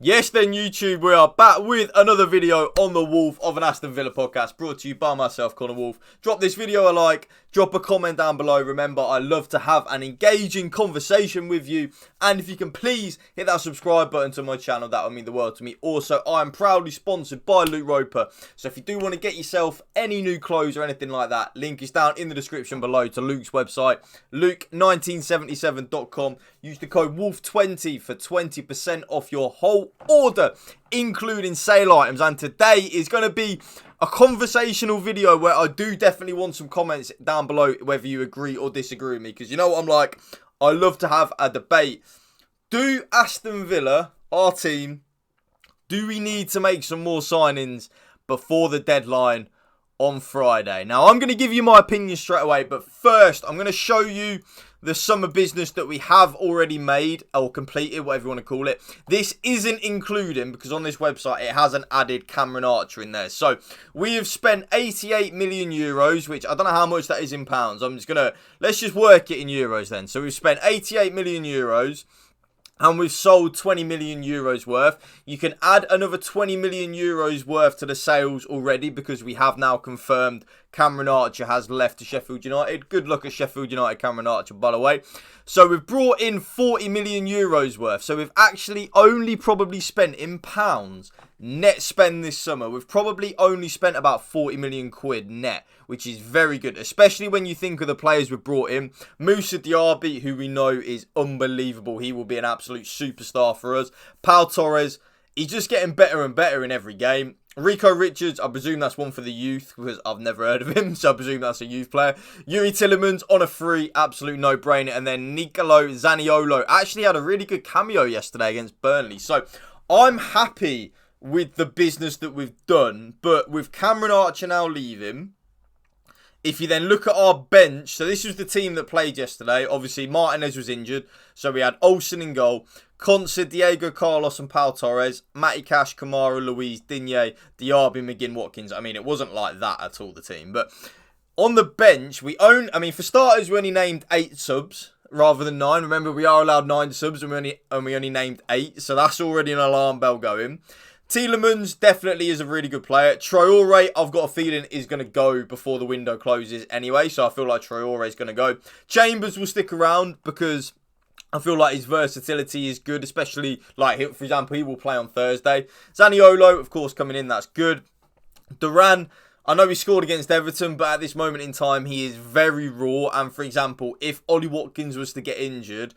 Yes then YouTube, we are back with another video on the Wolf of an Aston Villa podcast, brought to you by myself, Connor Wolf. Drop this video a like, drop a comment down below. Remember, I love to have an engaging conversation with you, and if you can please hit that subscribe button to my channel, that would mean the world to me. Also, I am proudly sponsored by Luke Roper, so if you do want to get yourself any new clothes or anything like that, link is down in the description below to Luke's website, luke1977.com. Use the code WOLF20 for 20% off your whole order, including sale items. And today is going to be a conversational video where I do definitely want some comments down below whether you agree or disagree with me, because you know what I'm like, I love to have a debate. Do Aston Villa, our team, do we need to make some more signings before the deadline on Friday? Now, I'm going to give you my opinion straight away, but first I'm going to show you the summer business that we have already made or completed, whatever you want to call it. This isn't including, because on this website it hasn't added Cameron Archer in there. So we have spent 88 million euros, which I don't know how much that is in pounds. Let's just work it in euros then. So we've spent 88 million euros. And we've sold 20 million euros worth. You can add another 20 million euros worth to the sales already, because we have now confirmed Cameron Archer has left to Sheffield United. Good luck at Sheffield United, Cameron Archer, by the way. So we've brought in 40 million euros worth. So we've actually only probably spent in pounds net spend this summer. We've probably only spent about 40 million quid net, which is very good, especially when you think of the players we've brought in. Moussa Diaby, who we know is unbelievable. He will be an absolute superstar for us. Pau Torres, he's just getting better and better in every game. Rico Richards, I presume that's one for the youth, because I've never heard of him, so I presume that's a youth player. Yuri Tillemans on a free, absolute no-brainer. And then Nicolo Zaniolo actually had a really good cameo yesterday against Burnley. So I'm happy with the business that we've done, but with Cameron Archer now leaving, if you then look at our bench, so this was the team that played yesterday. Obviously, Martinez was injured, so we had Olsen in goal, Konsa, Diego Carlos and Pau Torres, Matty Cash, Kamara, Luiz, Digne, Diaby, McGinn, Watkins. I mean, it wasn't like that at all, the team. But on the bench, for starters, we only named 8 subs rather than 9. Remember, we are allowed 9 subs and we only named 8, so that's already an alarm bell going. Tielemans definitely is a really good player. Traore, I've got a feeling, is going to go before the window closes anyway. So I feel like Traore is going to go. Chambers will stick around because I feel like his versatility is good. Especially, like, for example, he will play on Thursday. Zaniolo, of course, coming in. That's good. Duran, I know he scored against Everton, but at this moment in time, he is very raw. And, for example, if Ollie Watkins was to get injured,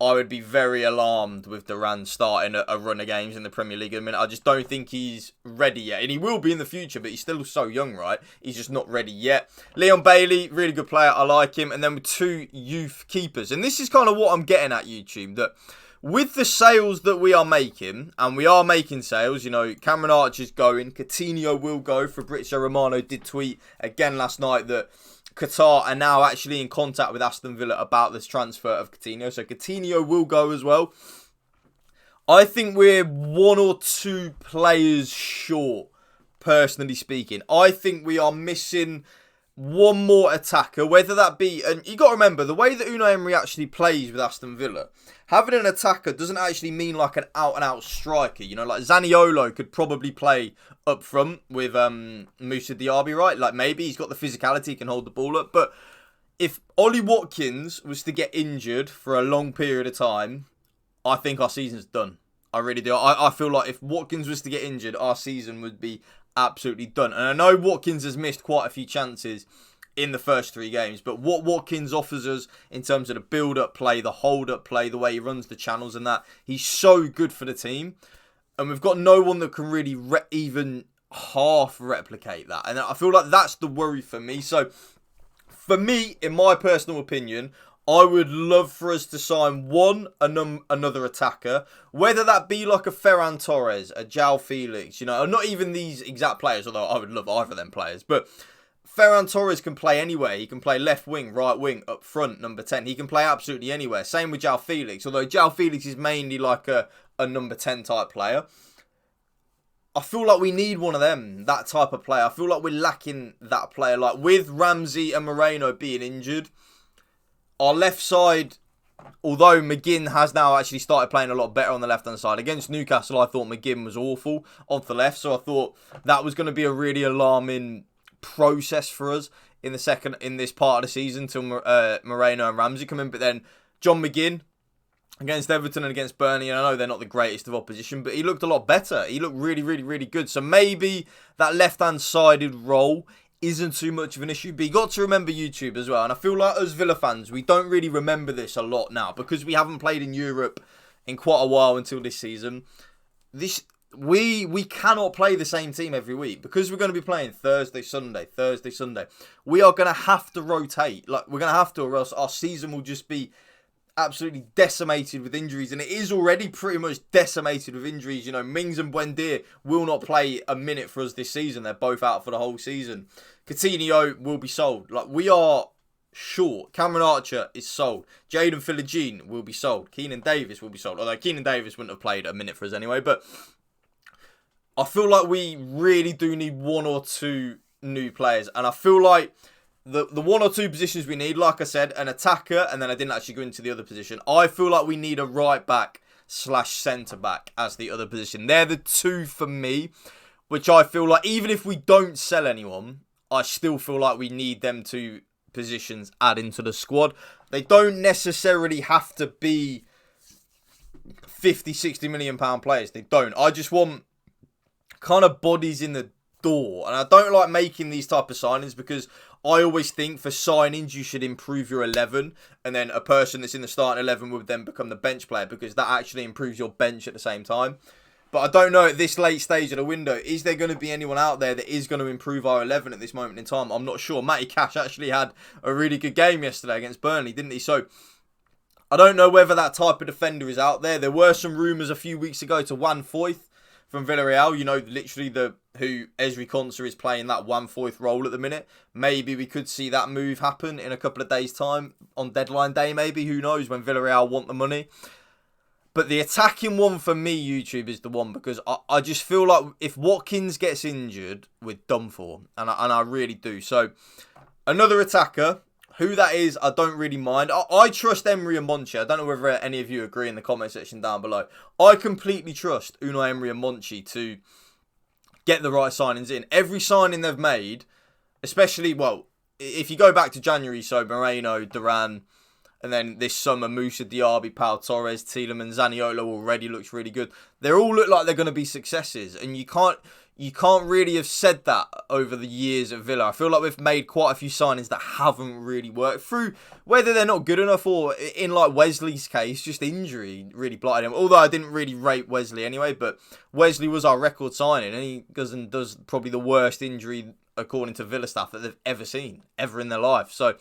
I would be very alarmed with Duran starting a run of games in the Premier League. I mean, I just don't think he's ready yet. And he will be in the future, but he's still so young, right? He's just not ready yet. Leon Bailey, really good player. I like him. And then with 2 youth keepers. And this is kind of what I'm getting at, YouTube, that with the sales that we are making, and we are making sales, you know, Cameron Archer's going, Coutinho will go. Fabrizio Romano did tweet again last night that Qatar are now actually in contact with Aston Villa about this transfer of Coutinho. So Coutinho will go as well. I think we're 1 or 2 players short, personally speaking. I think we are missing one more attacker, whether that be, and you got to remember, the way that Unai Emery actually plays with Aston Villa, having an attacker doesn't actually mean like an out-and-out striker. You know, like Zaniolo could probably play up front with Moussa Diaby, right? Like, maybe he's got the physicality, he can hold the ball up. But if Ollie Watkins was to get injured for a long period of time, I think our season's done. I really do. I feel like if Watkins was to get injured, our season would be absolutely done. And I know Watkins has missed quite a few chances in the first 3 games, but what Watkins offers us in terms of the build-up play, the hold-up play, the way he runs the channels and that, he's so good for the team. And we've got no one that can really even half replicate that. And I feel like that's the worry for me. So, for me, in my personal opinion, I would love for us to sign another attacker, whether that be like a Ferran Torres, a João Felix, you know, not even these exact players, although I would love either of them players, but Ferran Torres can play anywhere. He can play left wing, right wing, up front, number 10. He can play absolutely anywhere. Same with João Felix, although João Felix is mainly like a number 10 type player. I feel like we need one of them, that type of player. I feel like we're lacking that player. Like with Ramsey and Moreno being injured, our left side although McGinn has now actually started playing a lot better on the left-hand side. Against Newcastle, I thought McGinn was awful off the left, so I thought that was going to be a really alarming process for us in this part of the season till Moreno and Ramsey come in. But then John McGinn against Everton and against Burnley, and I know they're not the greatest of opposition, but he looked a lot better. He looked really, really, really good. So maybe that left-hand sided role isn't too much of an issue. But you got to remember YouTube as well. And I feel like as Villa fans, we don't really remember this a lot now because we haven't played in Europe in quite a while until this season. We cannot play the same team every week because we're going to be playing Thursday, Sunday. We are going to have to rotate. Like, we're going to have to, or else our season will just be absolutely decimated with injuries, and it is already pretty much decimated with injuries. You know, Mings and Buendia will not play a minute for us this season. They're both out for the whole season. Coutinho will be sold. Like, we are short. Cameron Archer is sold. Jaden Philogene will be sold. Keenan Davis will be sold. Although Keenan Davis wouldn't have played a minute for us anyway. But I feel like we really do need one or two new players, and I feel like the one or two positions we need, like I said, an attacker, and then I didn't actually go into the other position. I feel like we need a right back / centre back as the other position. They're the two for me, which I feel like even if we don't sell anyone, I still feel like we need them two positions added to the squad. They don't necessarily have to be 50, 60 million pound players. They don't. I just want kind of bodies in the door, and I don't like making these type of signings because I always think for signings you should improve your 11, and then a person that's in the starting 11 would then become the bench player because that actually improves your bench at the same time. But I don't know at this late stage of the window, is there going to be anyone out there that is going to improve our 11 at this moment in time? I'm not sure. Matty Cash actually had a really good game yesterday against Burnley, didn't he? So I don't know whether that type of defender is out there. There were some rumours a few weeks ago to Juan Foyth from Villarreal, you know, literally who Ezri Konsa is playing that 1/4 role at the minute. Maybe we could see that move happen in a couple of days' time on deadline day, maybe. Who knows, when Villarreal want the money. But the attacking one for me, YouTube, is the one because I just feel like if Watkins gets injured, we're done for. And I really do. So, another attacker. Who that is, I don't really mind. I trust Emery and Monchi. I don't know whether any of you agree in the comment section down below. I completely trust Unai Emery and Monchi to get the right signings in. Every signing they've made, especially, well, if you go back to January, so Moreno, Duran, and then this summer, Moussa Diaby, Pau Torres, Tielemans, Zaniolo already looks really good. They all look like they're going to be successes, and you can't really have said that over the years at Villa. I feel like we've made quite a few signings that haven't really worked through, whether they're not good enough or, in like Wesley's case, just injury really blighted him. Although I didn't really rate Wesley anyway, but Wesley was our record signing, and he does probably the worst injury, according to Villa staff, that they've ever seen, ever in their life. So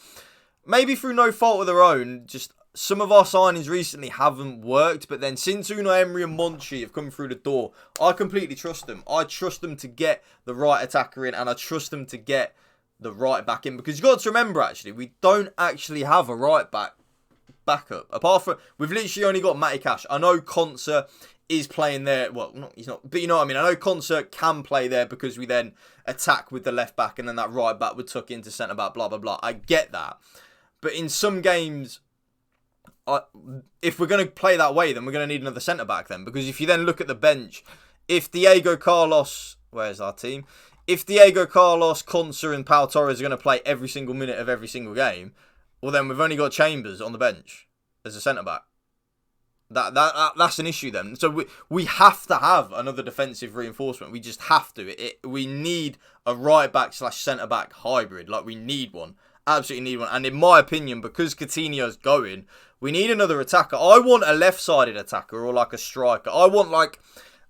maybe through no fault of their own, just some of our signings recently haven't worked, but then since Unai Emery and Monchi have come through the door, I completely trust them. I trust them to get the right attacker in, and I trust them to get the right back in, because you've got to remember, actually, we don't actually have a right backup. Apart from, we've literally only got Matty Cash. I know Konsa is playing there. Well, he's not, but you know what I mean. I know Konsa can play there because we then attack with the left back, and then that right back would tuck into centre back, blah, blah, blah. I get that. But in some games, if we're going to play that way, then we're going to need another centre-back then. Because if you then look at the bench, if Diego Carlos, where's our team? If Diego Carlos, Konsa and Pau Torres are going to play every single minute of every single game, well then we've only got Chambers on the bench as a centre-back. That's an issue then. So we have to have another defensive reinforcement. We just have to. We need a right-back / centre-back hybrid. Like, we need one. Absolutely need one. And in my opinion, because Coutinho's going, we need another attacker. I want a left-sided attacker or like a striker. I want like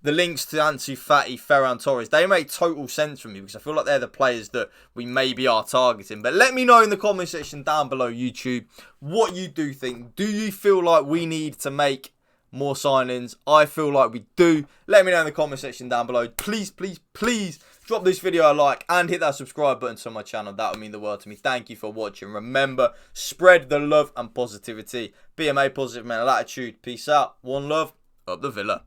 the links to Ansu Fati, Ferran Torres. They make total sense for me because I feel like they're the players that we maybe are targeting. But let me know in the comment section down below, YouTube, what you do think. Do you feel like we need to make more signings? I feel like we do. Let me know in the comment section down below. Please, please, please drop this video a like and hit that subscribe button to my channel. That would mean the world to me. Thank you for watching. Remember, spread the love and positivity. BMA, positive mental attitude. Peace out. One love. Up the Villa.